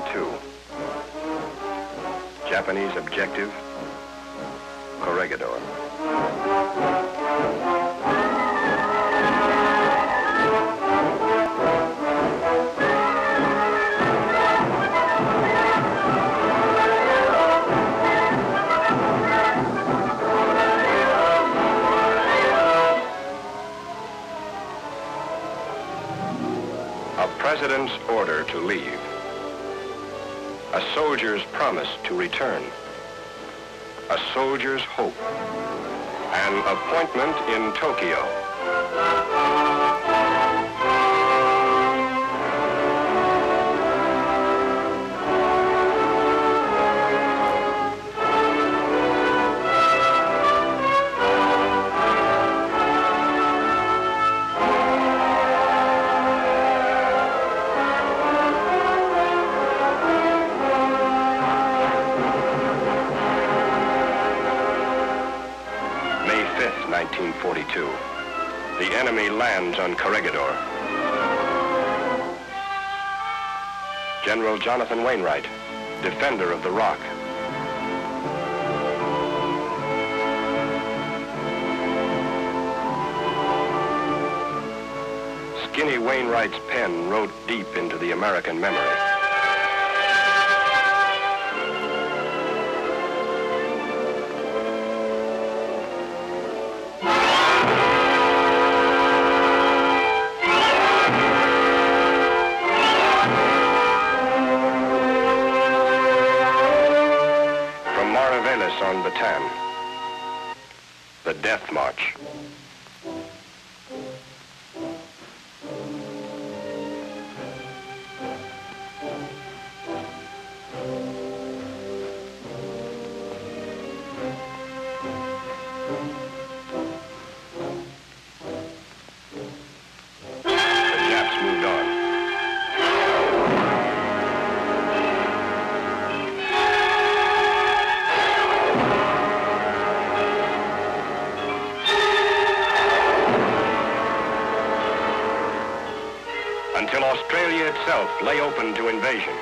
1942. Japanese objective, Corregidor. A president's order to leave. A soldier's promise to return. A soldier's hope. An appointment in Tokyo. May 5th, 1942. The enemy lands on Corregidor. General Jonathan Wainwright, defender of the Rock. Skinny Wainwright's pen wrote deep into the American memory. On Bataan, the Death March. The Japs moved on. Until Australia itself lay open to invasion.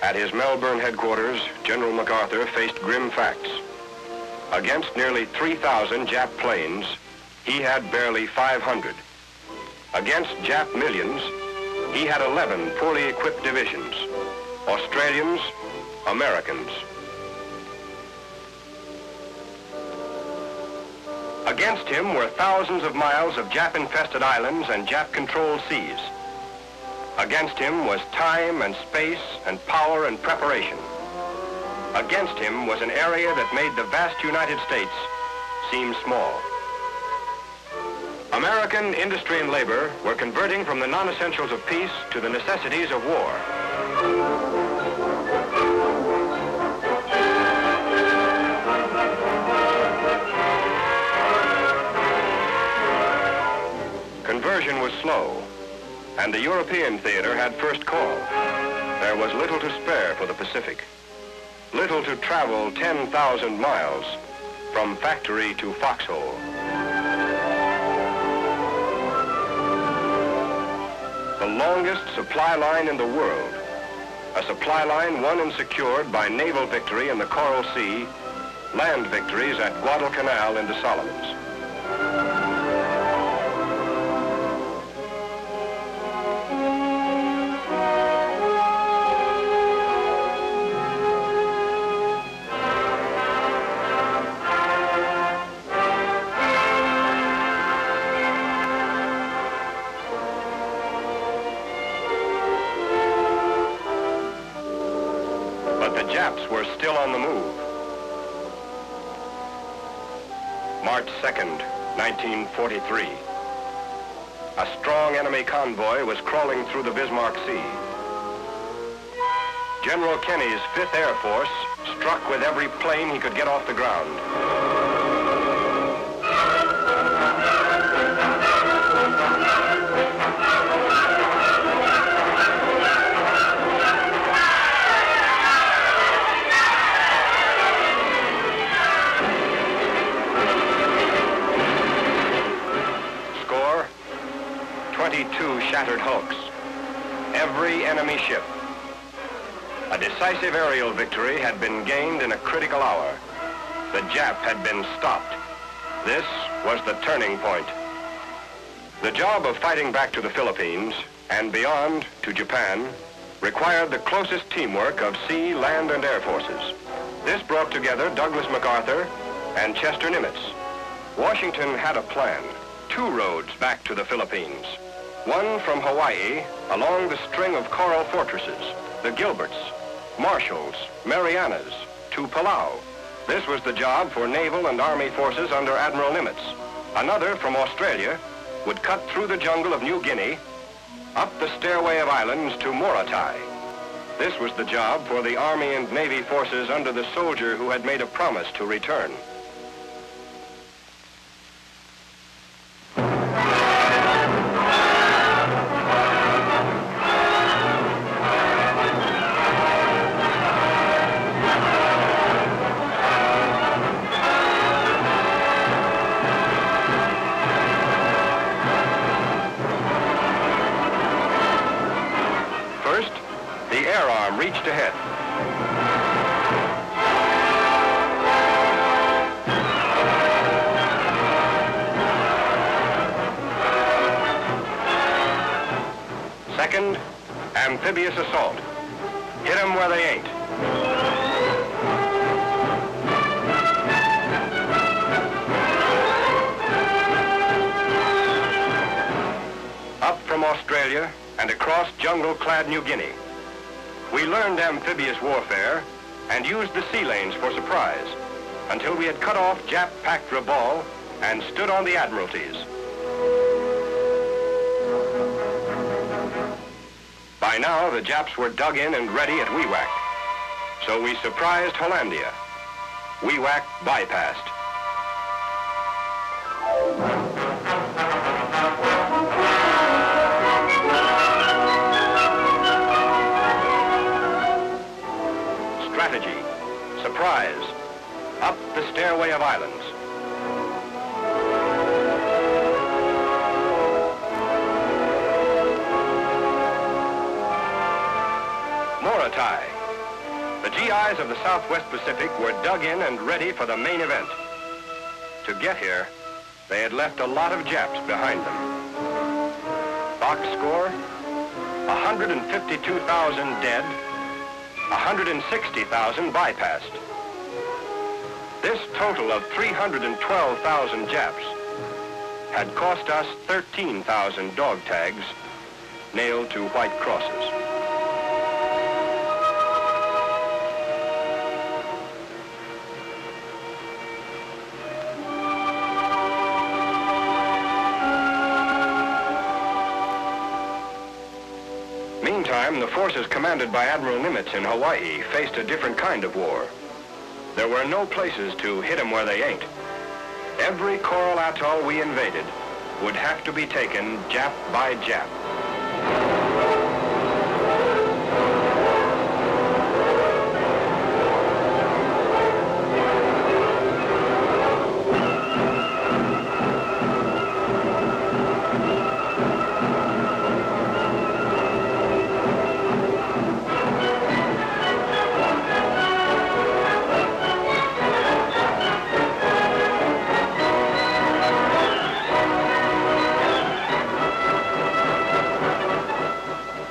At his Melbourne headquarters, General MacArthur faced grim facts. Against nearly 3,000 Jap planes, he had barely 500. Against Jap millions, he had 11 poorly equipped divisions. Australians, Americans. Against him were thousands of miles of Jap-infested islands and Jap-controlled seas. Against him was time and space and power and preparation. Against him was an area that made the vast United States seem small. American industry and labor were converting from the non-essentials of peace to the necessities of war. Conversion was slow, and the European theater had first call. There was little to spare for the Pacific, little to travel 10,000 miles from factory to foxhole. The longest supply line in the world, a supply line won and secured by naval victory in the Coral Sea, land victories at Guadalcanal in the Solomons. But the Japs were still on the move. March 2nd, 1943. A strong enemy convoy was crawling through the Bismarck Sea. General Kenny's 5th Air Force struck with every plane he could get off the ground. Score, 22 shattered hulks. every enemy ship. A decisive aerial victory had been gained in a critical hour. The Jap had been stopped. This was the turning point. The job of fighting back to the Philippines and beyond to Japan required the closest teamwork of sea, land, and air forces. This brought together Douglas MacArthur and Chester Nimitz. Washington had a plan, 2 roads back to the Philippines. One from Hawaii along the string of coral fortresses, the Gilberts, Marshalls, Marianas, to Palau. This was the job for naval and army forces under Admiral Nimitz. Another from Australia would cut through the jungle of New Guinea, up the stairway of islands to Morotai. This was the job for the Army and Navy forces under the soldier who had made a promise to return. Reached ahead. Second, amphibious assault. Hit 'em where they ain't. Up from Australia and across jungle-clad New Guinea. We learned amphibious warfare and used the sea lanes for surprise until we had cut off Jap-packed Rabaul and stood on the Admiralties. By now, the Japs were dug in and ready at Wewak. So we surprised Hollandia. Wewak bypassed. Strategy, surprise, up the stairway of islands. Morotai. The GIs of the Southwest Pacific were dug in and ready for the main event. To get here, they had left a lot of Japs behind them. Box score, 152,000 dead, 160,000 bypassed. This total of 312,000 Japs had cost us 13,000 dog tags nailed to white crosses. Meantime, the forces commanded by Admiral Nimitz in Hawaii faced a different kind of war. There were no places to hit 'em where they ain't. Every coral atoll we invaded would have to be taken Jap by Jap.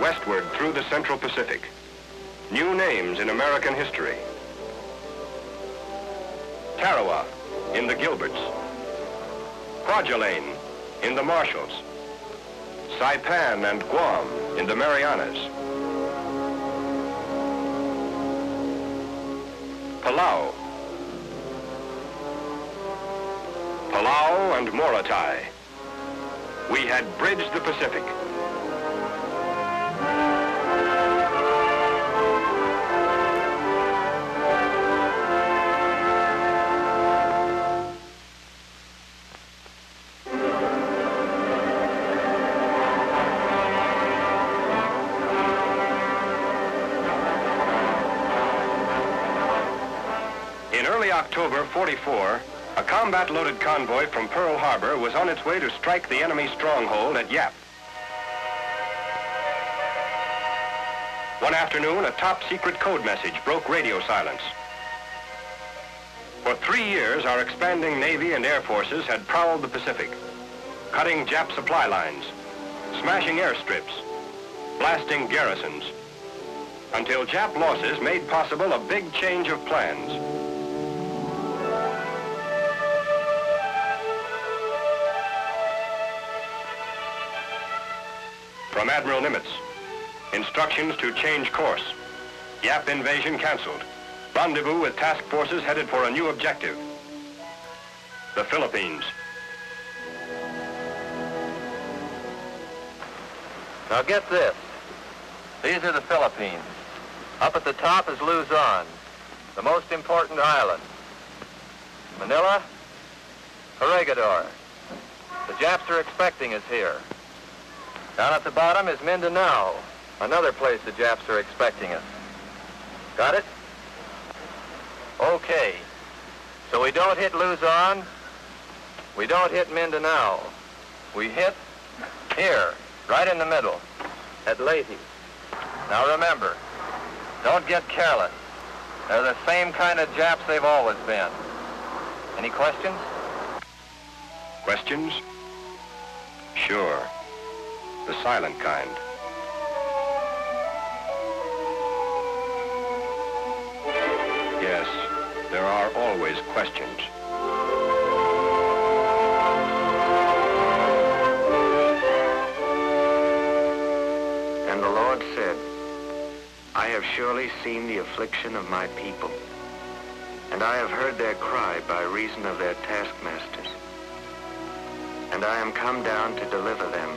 Westward through the Central Pacific. New names in American history. Tarawa in the Gilberts. Kwajalein in the Marshalls. Saipan and Guam in the Marianas. Palau. Palau and Morotai. We had bridged the Pacific. In early October '44, a combat-loaded convoy from Pearl Harbor was on its way to strike the enemy stronghold at Yap. One afternoon, a top-secret code message broke radio silence. For 3 years, our expanding Navy and Air Forces had prowled the Pacific, cutting Jap supply lines, smashing airstrips, blasting garrisons, until Jap losses made possible a big change of plans. From Admiral Nimitz, instructions to change course. Yap invasion canceled. Rendezvous with task forces headed for a new objective. The Philippines. Now get this. These are the Philippines. Up at the top is Luzon, the most important island. Manila, Corregidor. The Japs are expecting us here. Down at the bottom is Mindanao, another place the Japs are expecting us. Got it? Okay. So we don't hit Luzon, we don't hit Mindanao. We hit here, right in the middle, at Leyte. Now remember, don't get careless. They're the same kind of Japs they've always been. Any questions? Questions? Sure. The silent kind. Yes, there are always questions. And the Lord said, I have surely seen the affliction of my people, and I have heard their cry by reason of their taskmasters. And I am come down to deliver them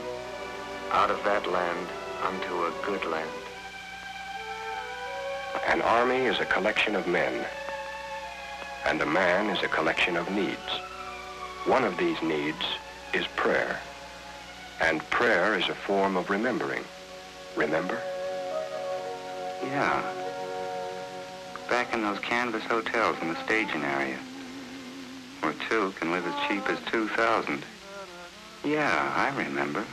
out of that land unto a good land. An army is a collection of men, and a man is a collection of needs. One of these needs is prayer, and prayer is a form of remembering. Remember? Yeah. Back in those canvas hotels in the staging area, where two can live as cheap as 2,000. Yeah, I remember.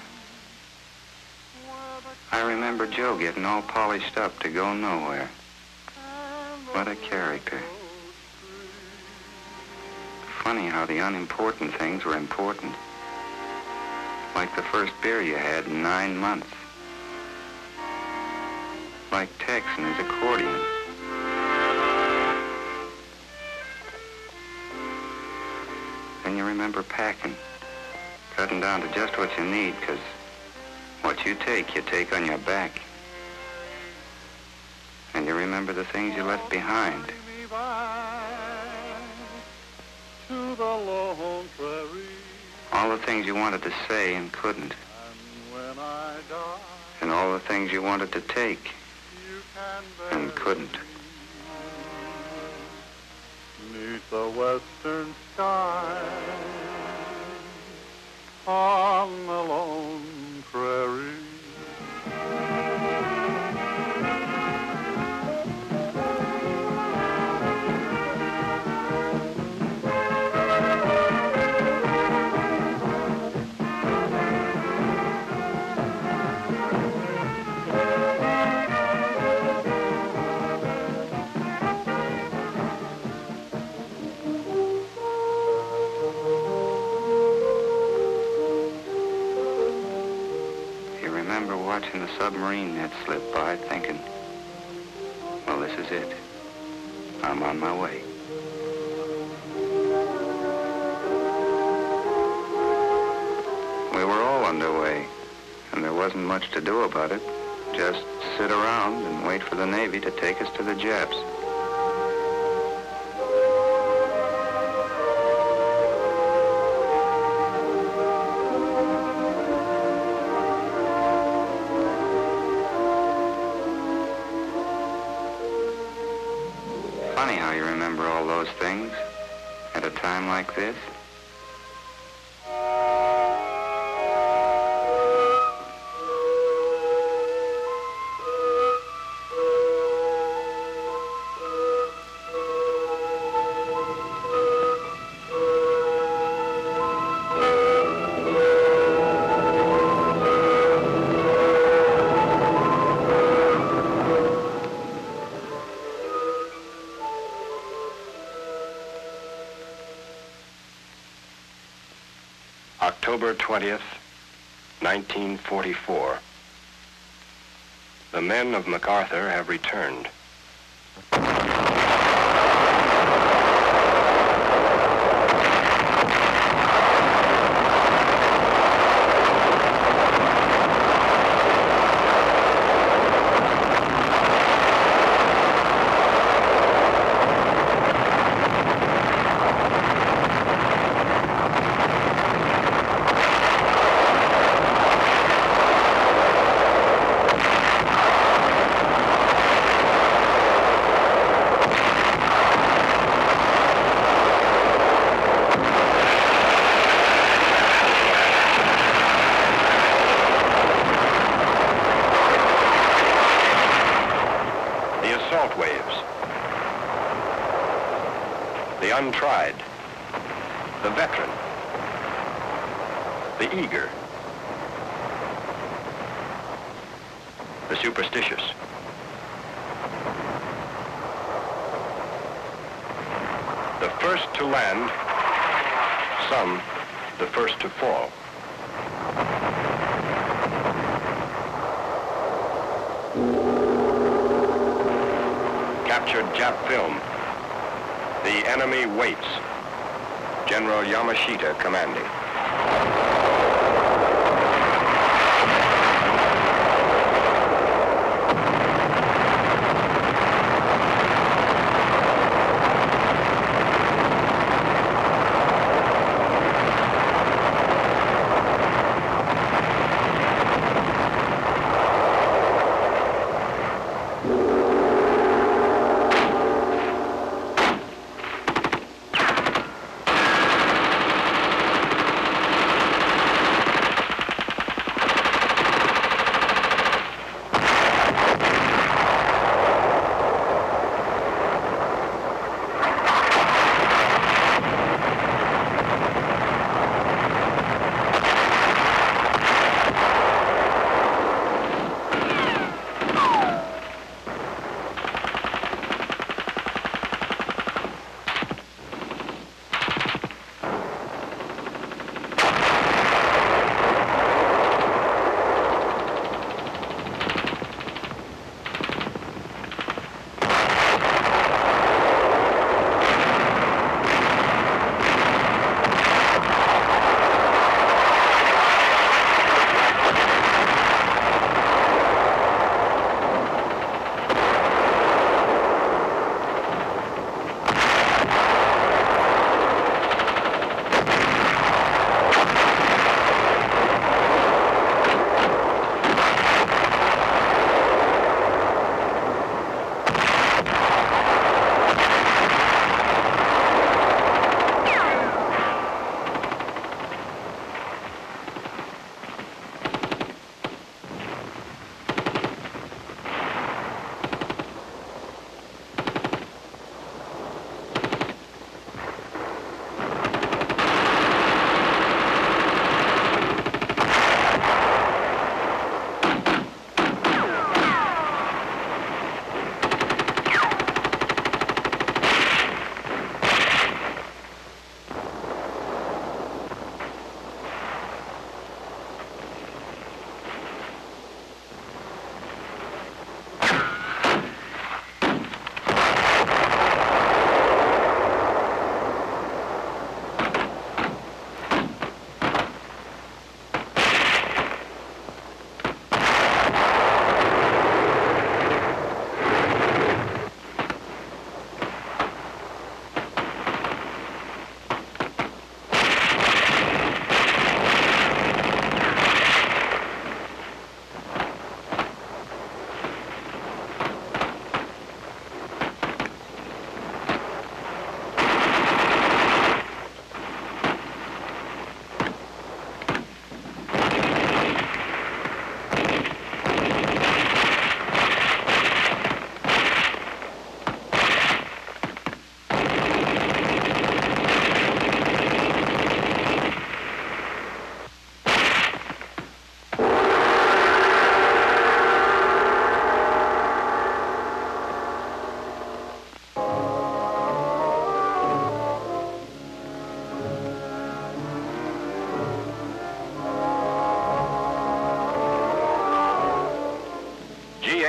I remember Joe getting all polished up to go nowhere. What a character. Funny how the unimportant things were important. Like the first beer you had in 9 months. Like Tex and his accordion. Then you remember packing. Cutting down to just what you need, because what you take on your back. And you remember the things you left behind. All the things you wanted to say and couldn't. And all the things you wanted to take and couldn't. Neath the western sky, on the lone prairie. Watching the submarine net slip by, thinking, well, this is it. I'm on my way. We were all underway, and there wasn't much to do about it. Just sit around and wait for the Navy to take us to the Japs. Funny how you remember all those things at a time like this. October 20th, 1944. The men of MacArthur have returned. Assault waves, the untried, the veteran, the eager, the superstitious. The first to land, some the first to fall. Captured Jap film. The enemy waits. General Yamashita commanding.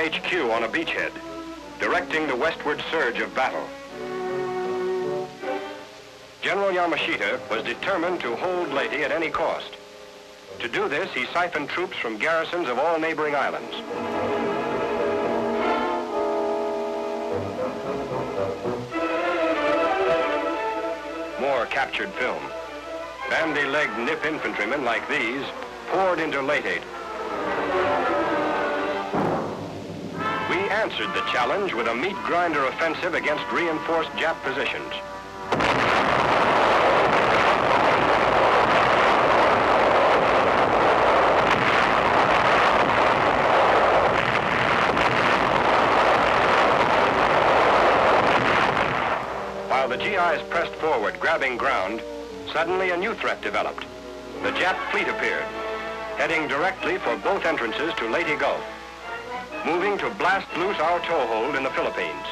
HQ on a beachhead, directing the westward surge of battle. General Yamashita was determined to hold Leyte at any cost. To do this, he siphoned troops from garrisons of all neighboring islands. More captured film. Bandy-legged nip infantrymen like these poured into Leyte. We answered the challenge with a meat grinder offensive against reinforced Jap positions. While the GIs pressed forward, grabbing ground, suddenly a new threat developed. The Jap fleet appeared, heading directly for both entrances to Leyte Gulf, moving to blast loose our toehold in the Philippines.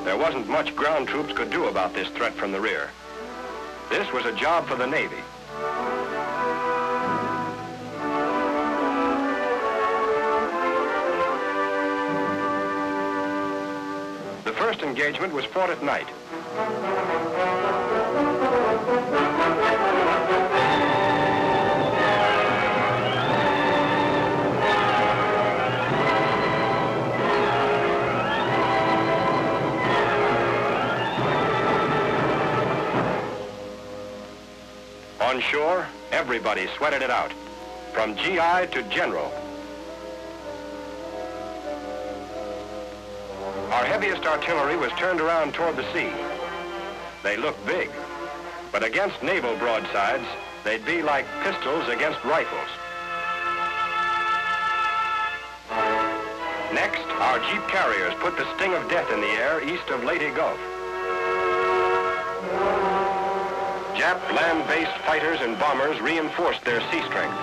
There wasn't much ground troops could do about this threat from the rear. This was a job for the Navy. The first engagement was fought at night. On shore, everybody sweated it out, from GI to general. Our heaviest artillery was turned around toward the sea. They looked big, but against naval broadsides, they'd be like pistols against rifles. Next, our jeep carriers put the sting of death in the air east of Leyte Gulf. Jap land-based fighters and bombers reinforced their sea strength.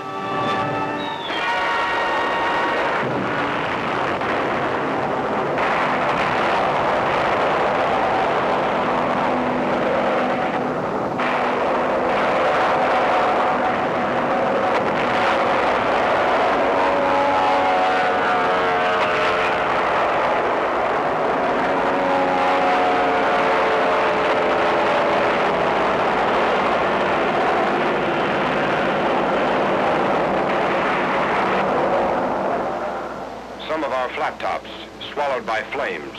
Some of our flat tops swallowed by flames,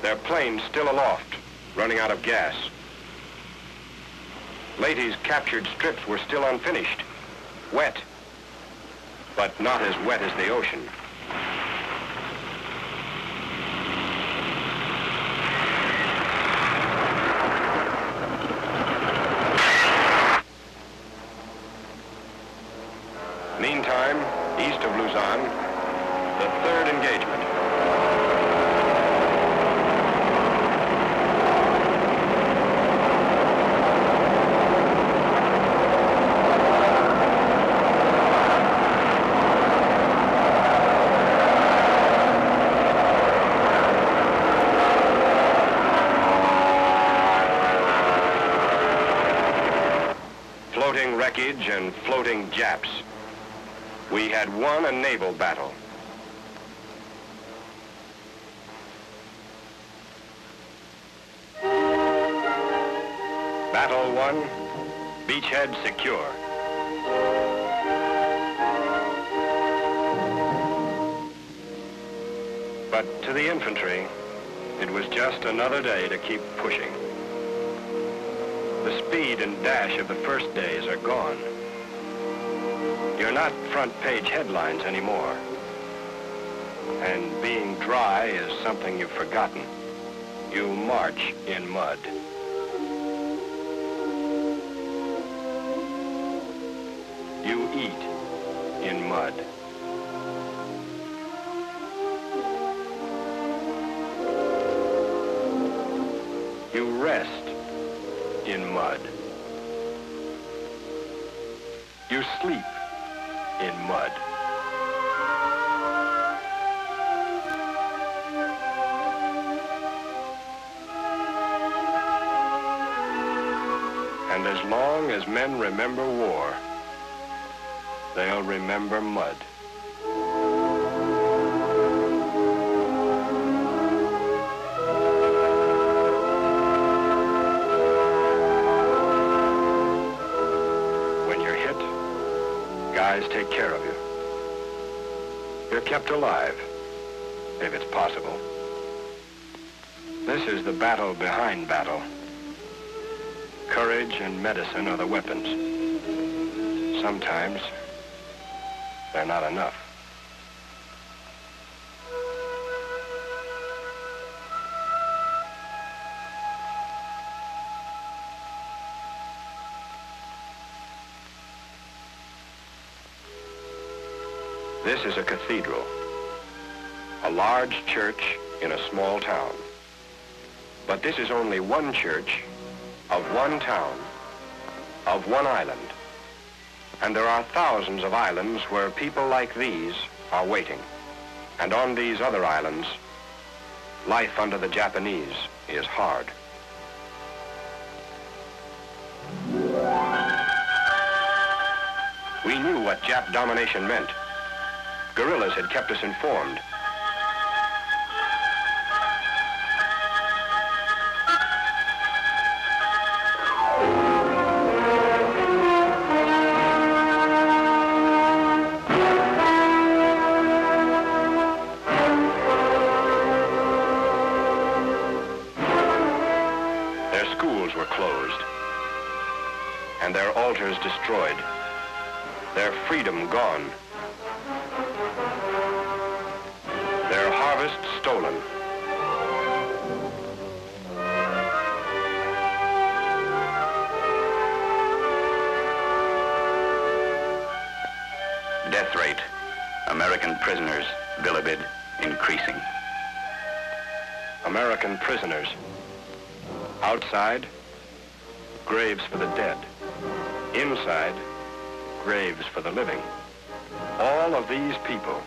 their planes still aloft, running out of gas. Leyte's captured strips were still unfinished, wet, but not as wet as the ocean. Meantime, east of Luzon, the third engagement. Floating wreckage and floating Japs. We had won a naval battle. Battle won, beachhead secure. But to the infantry, it was just another day to keep pushing. The speed and dash of the first days are gone. You're not front-page headlines anymore. And being dry is something you've forgotten. You march in mud. You eat in mud. You rest in mud. You sleep in mud. And as long as men remember war, they'll remember mud. When you're hit, guys take care of you. You're kept alive, if it's possible. This is the battle behind battle. Courage and medicine are the weapons. Sometimes they're not enough. This is a cathedral, a large church in a small town. But this is only one church of one town, of one island. And there are thousands of islands where people like these are waiting. And on these other islands, life under the Japanese is hard. We knew what Jap domination meant. Guerrillas had kept us informed. And their altars destroyed, their freedom gone, their harvest stolen. Death rate, American prisoners, Bilibid, increasing. American prisoners. Outside, graves for the dead. Inside, graves for the living. All of these people,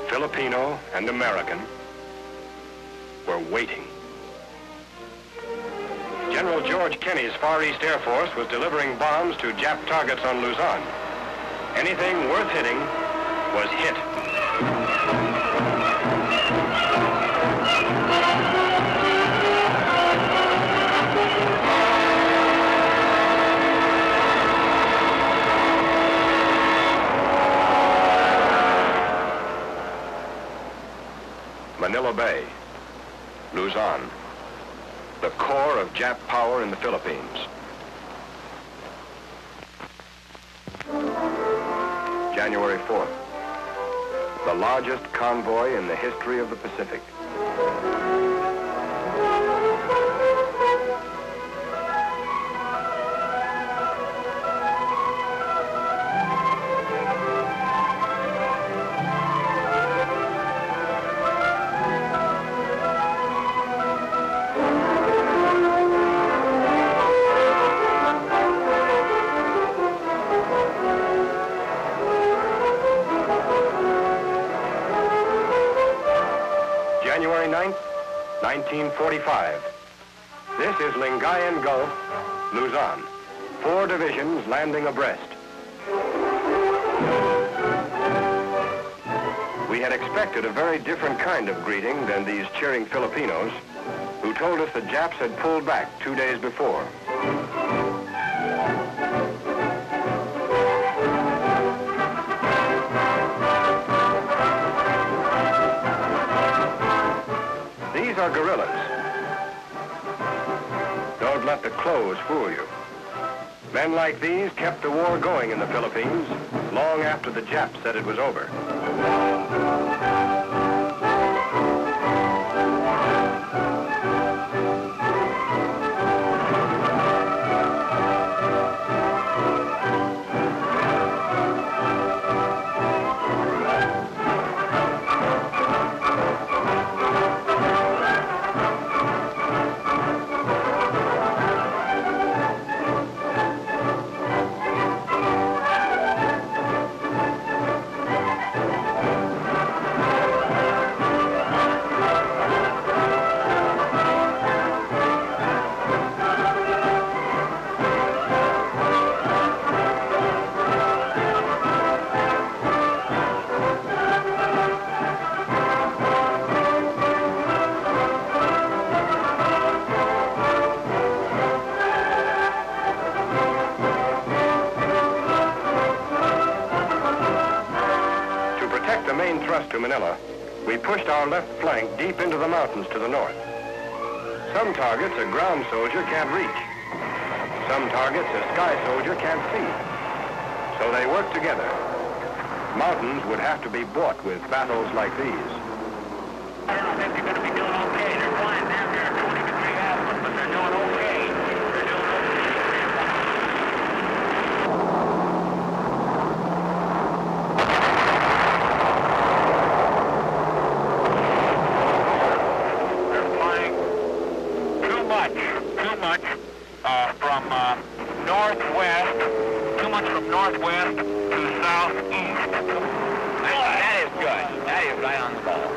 Filipino and American, were waiting. General George Kenney's Far East Air Force was delivering bombs to Jap targets on Luzon. Anything worth hitting was hit. Manila Bay, Luzon, the core of Jap power in the Philippines. January 4th, the largest convoy in the history of the Pacific. January 9th, 1945. This is Lingayen Gulf, Luzon. 4 divisions landing abreast. We had expected a very different kind of greeting than these cheering Filipinos who told us the Japs had pulled back 2 days before. These are guerrillas. Don't let the clothes fool you. Men like these kept the war going in the Philippines long after the Japs said it was over. to Manila, we pushed our left flank deep into the mountains to the north. Some targets a ground soldier can't reach. Some targets a sky soldier can't see. So they work together. Mountains would have to be bought with battles like these. I don't know if they're going to be doing okay. They're flying down there at 20 degree azimuth, but they're doing okay. They're doing okay. They're flying too much from northwest, too much from northwest to southeast. That is good. That is right on the ball.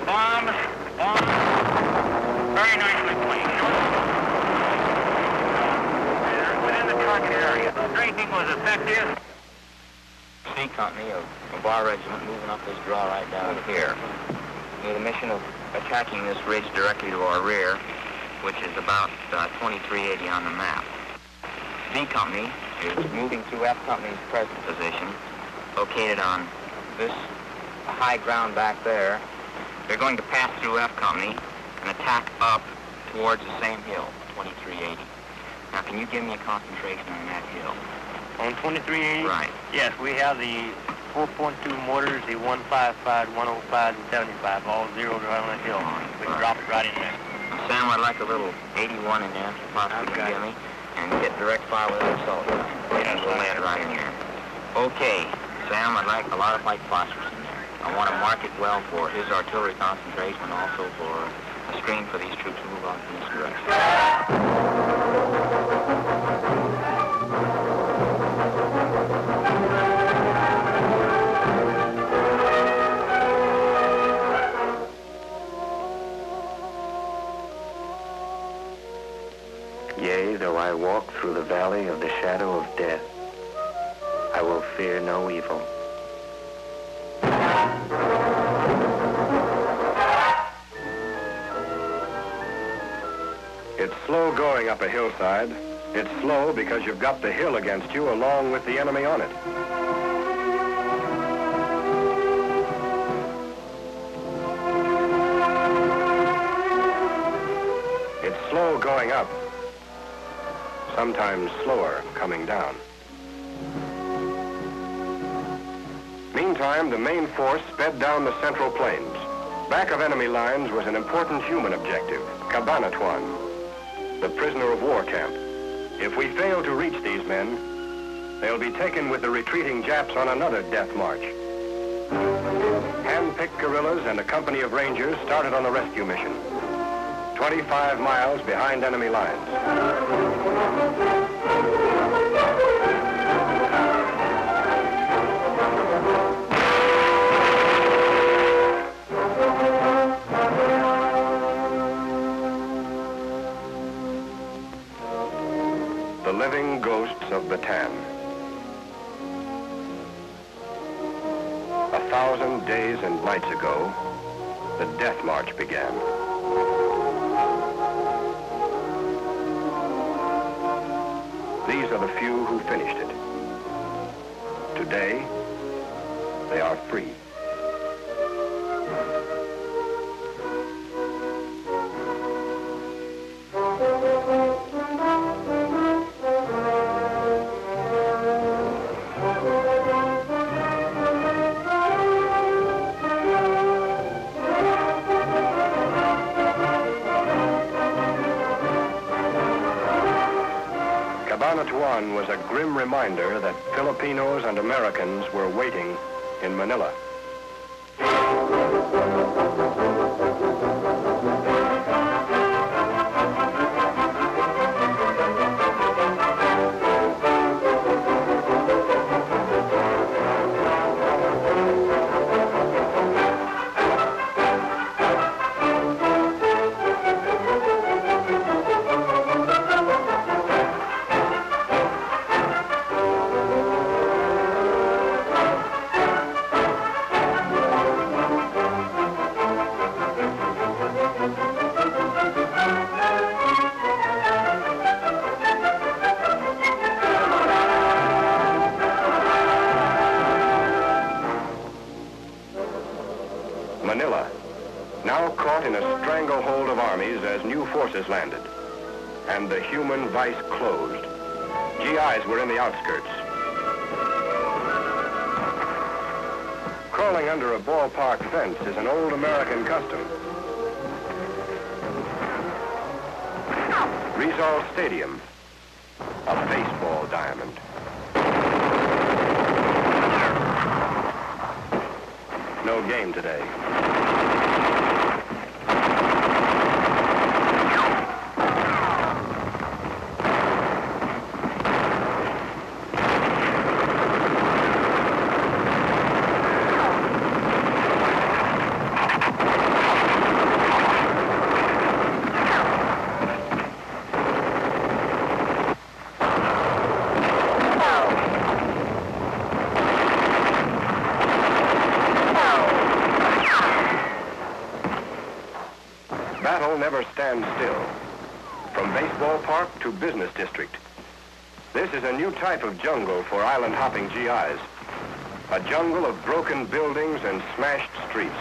Bombs, very nicely placed. Within the target area. Strafing was effective. C Company of our regiment moving up this draw right down here with a mission of attacking this ridge directly to our rear, which is about 2380 on the map. B Company is moving through F Company's present position, located on this high ground back there. They're going to pass through F Company and attack up towards the same hill, 2380. Now, can you give me a concentration on that hill? On 2380? Right. Yes, we have the 4.2 mortars, the 155, 105, and 75, all zeroed right on the hill. We can drop it right in there. Now, Sam, I'd like a little 81 in there, if possible, Okay. give me, and get direct fire with an assault gun. And we'll land right in here. Okay, Sam, I'd like a lot of white phosphorus in there. I want to mark it well for his artillery concentration and also for a screen for these troops to move on in this direction. Yea, though I walk through the valley of the shadow of death, I will fear no evil. It's slow going up a hillside. It's slow because you've got the hill against you along with the enemy on it. It's slow going up, sometimes slower coming down. Meantime, the main force sped down the Central Plains. Back of enemy lines was an important human objective, Cabanatuan, the prisoner of war camp. If we fail to reach these men, they'll be taken with the retreating Japs on another death march. Hand-picked guerrillas and a company of rangers started on the rescue mission, 25 miles behind enemy lines. The living ghosts of Bataan. 1,000 days and nights ago, the death march began. These are the few who finished it. Today, they are free. Cabanatuan was a grim reminder that Filipinos and Americans were waiting in Manila. stranglehold of armies as new forces landed, and the human vice closed. GIs were in the outskirts. Crawling under a ballpark fence is an old American custom. Rizal Stadium, a baseball diamond. No game today. Battle never stands still. From baseball park to business district. This is a new type of jungle for island-hopping GIs. A jungle of broken buildings and smashed streets.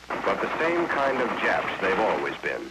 But the same kind of Japs they've always been.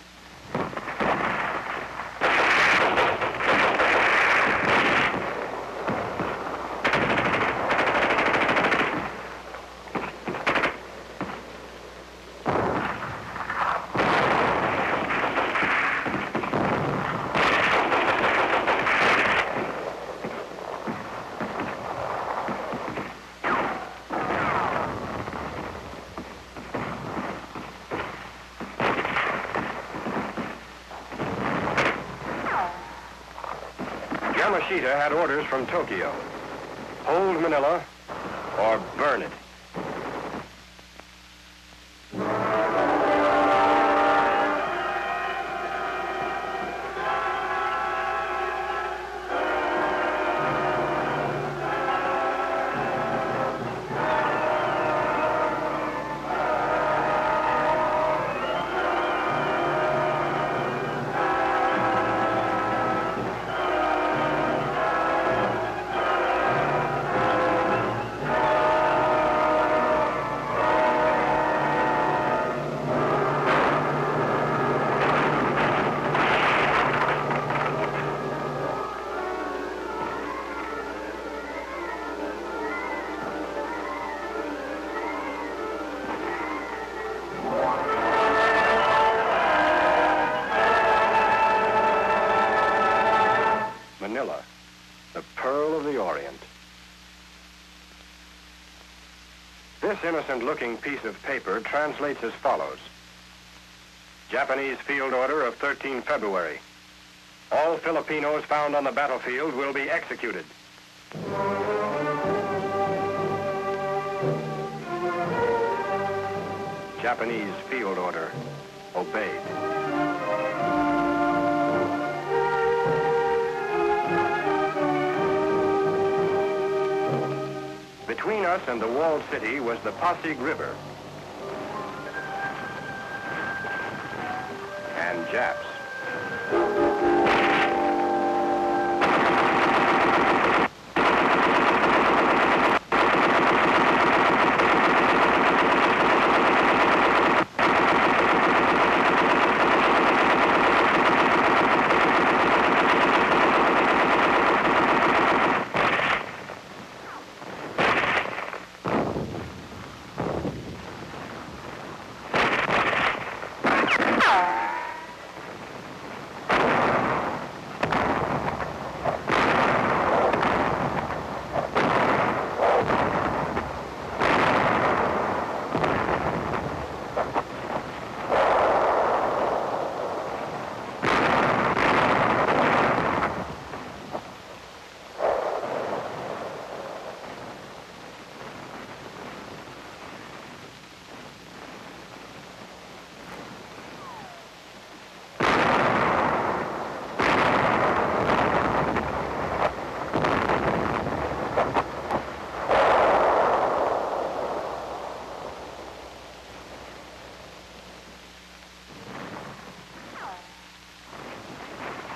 Yamashita had orders from Tokyo. Hold Manila or burn it. Manila, the pearl of the Orient. This innocent-looking piece of paper translates as follows. Japanese field order of 13 February. All Filipinos found on the battlefield will be executed. Japanese field order obeyed. Between us and the walled city was the Pasig River. And Japs.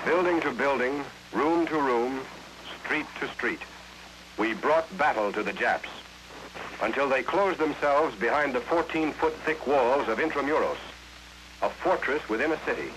Building to building, room to room, street to street, we brought battle to the Japs until they closed themselves behind the 14-foot thick walls of Intramuros. a fortress within a city.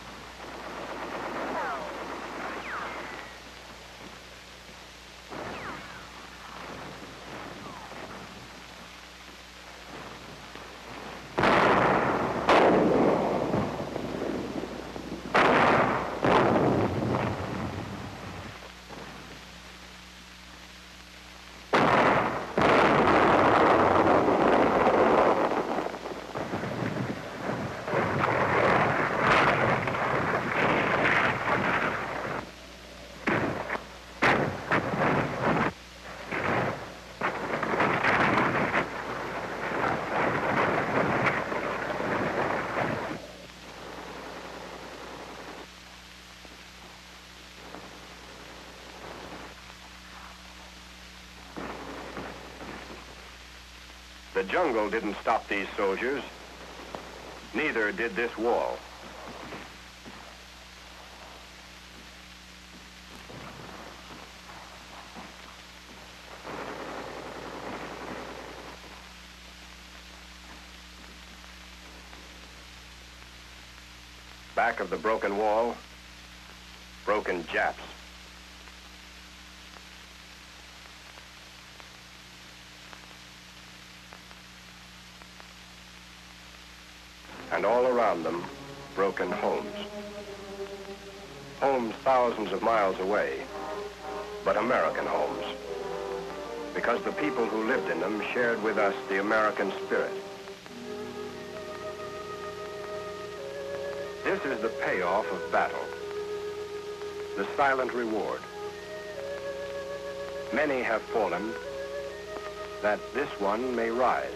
The jungle didn't stop these soldiers. Neither did this wall. Back of the broken wall, broken Japs. And all around them, broken homes. Homes thousands of miles away, but American homes. Because the people who lived in them shared with us the American spirit. This is the payoff of battle, the silent reward. Many have fallen, that this one may rise.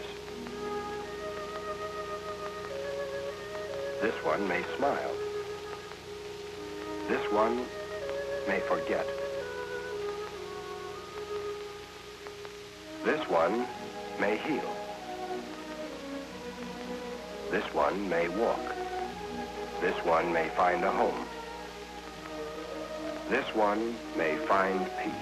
This one may smile. This one may forget. This one may heal. This one may walk. This one may find a home. This one may find peace.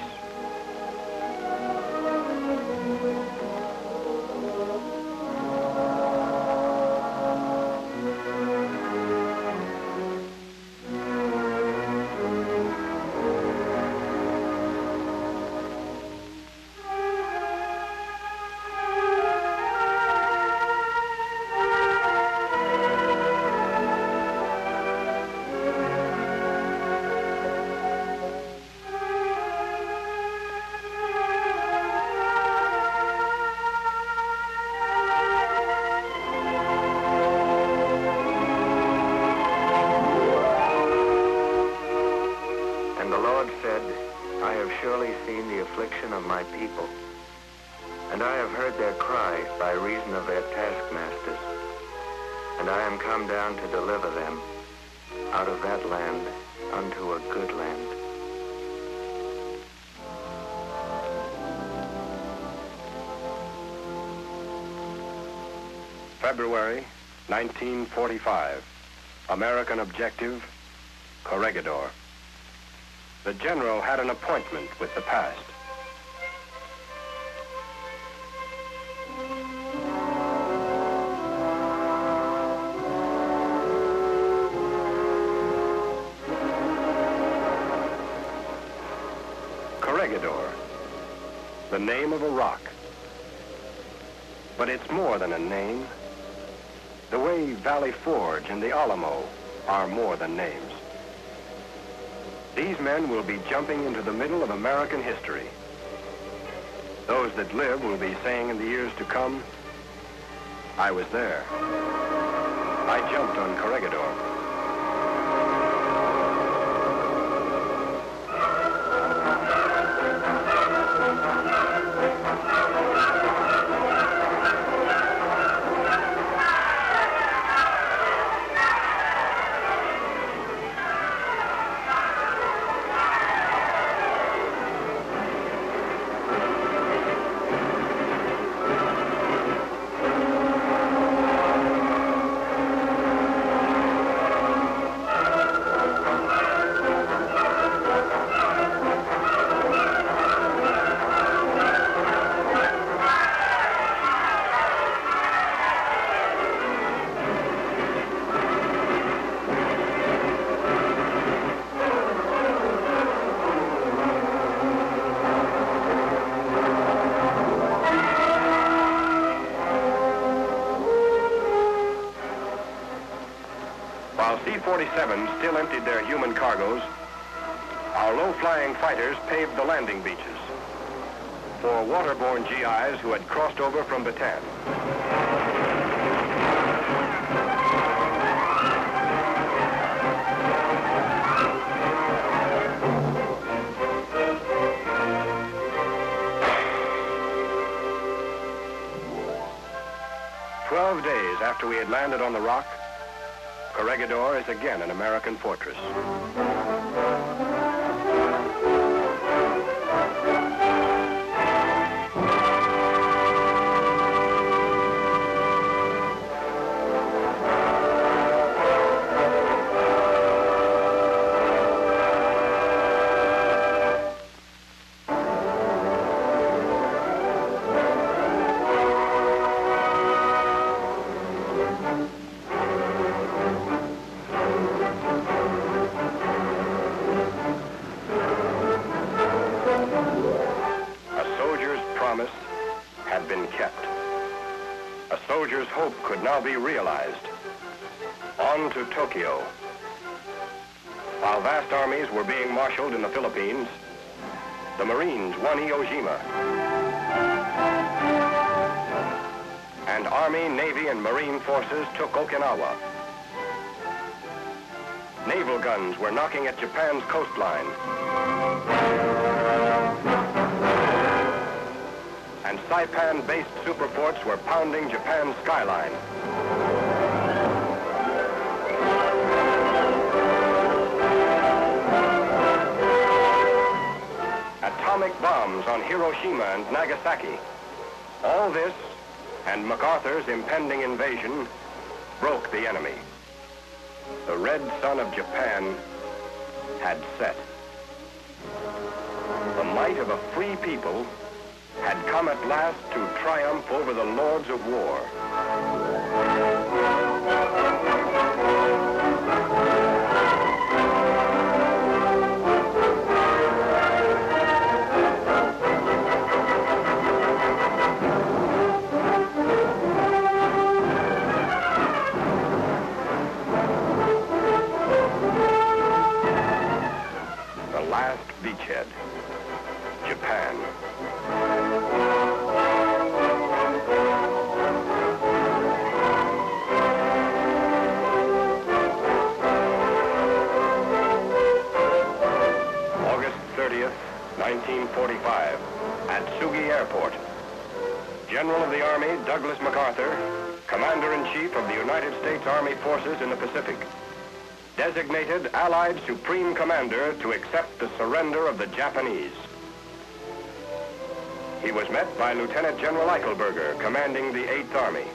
Of my people, and I have heard their cry by reason of their taskmasters, and I am come down to deliver them out of that land unto a good land. February 1945. American objective, Corregidor. The general had an appointment with the past. Corregidor, the name of a rock. But it's more than a name. The way Valley Forge and the Alamo are more than names. These men will be jumping into the middle of American history. Those that live will be saying in the years to come, I was there. I jumped on Corregidor. B-47s still emptied their human cargoes, our low-flying fighters paved the landing beaches for waterborne GIs who had crossed over from Bataan. Days after we had landed on the rock, Corregidor is again an American fortress. Had been kept. A soldier's hope could now be realized. On to Tokyo. While vast armies were being marshaled in the Philippines, the Marines won Iwo Jima. And Army, Navy, and Marine forces took Okinawa. Naval guns were knocking at Japan's coastline. And Saipan-based superforts were pounding Japan's skyline. Atomic bombs on Hiroshima and Nagasaki. All this, and MacArthur's impending invasion, broke the enemy. The red sun of Japan had set. The might of a free people had come at last to triumph over the lords of war. The last beachhead, Japan. August 30th, 1945, at Sugi Airport. General of the Army, Douglas MacArthur, Commander-in-Chief of the United States Army Forces in the Pacific, designated Allied Supreme Commander to accept the surrender of the Japanese. He was met by Lieutenant General Eichelberger, commanding the 8th Army.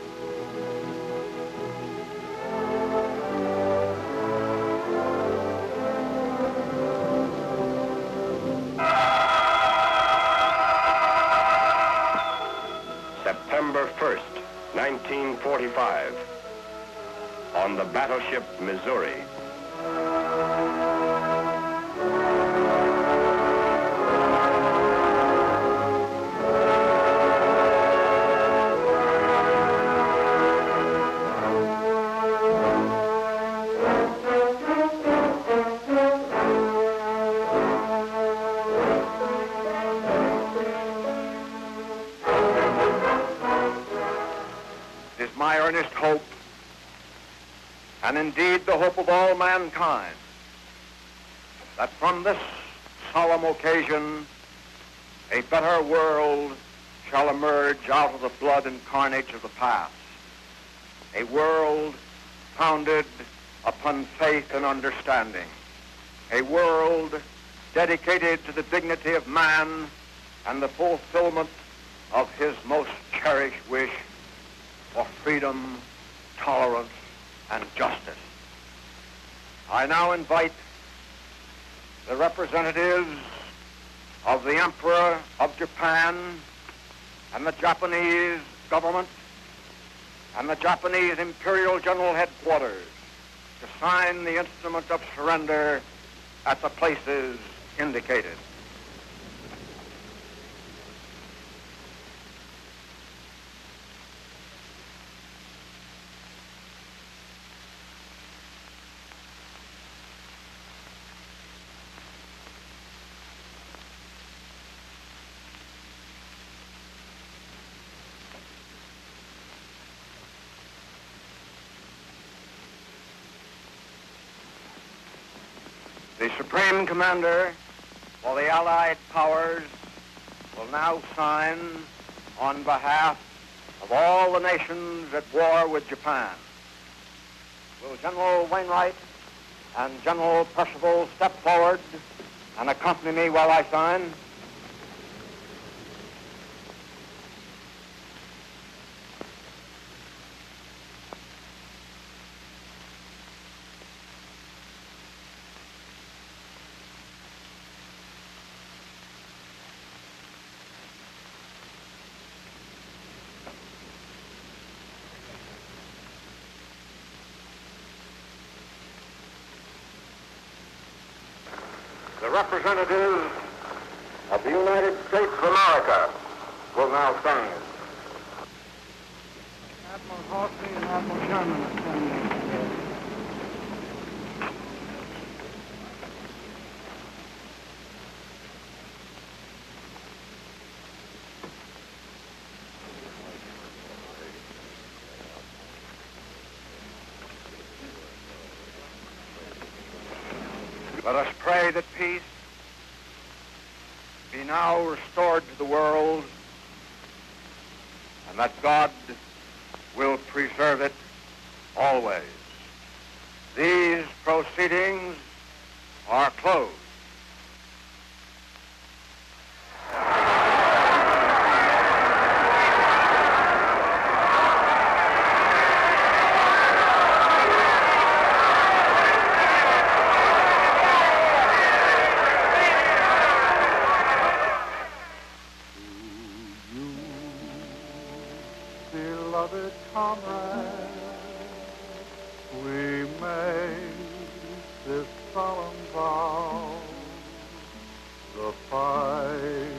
September 1st, 1945, on the battleship Missouri. It is my earnest hope, and indeed the hope of all mankind, that from this solemn occasion a better world shall emerge out of the blood and carnage of the past. A world founded upon faith and understanding. A world dedicated to the dignity of man and the fulfillment of his most cherished wish for freedom, tolerance, and justice. I now invite the representatives of the Emperor of Japan and the Japanese government and the Japanese Imperial General Headquarters to sign the instrument of surrender at the places indicated. The Supreme Commander for the Allied Powers will now sign on behalf of all the nations at war with Japan. Will General Wainwright and General Percival step forward and accompany me while I sign? The representatives of the United States of America will now sign. Admiral Halsey and Admiral Sherman are standing together. Let us pray that peace be now restored to the world and that God will preserve it always. These proceedings are closed. Beloved comrade, we make this solemn vow, the fight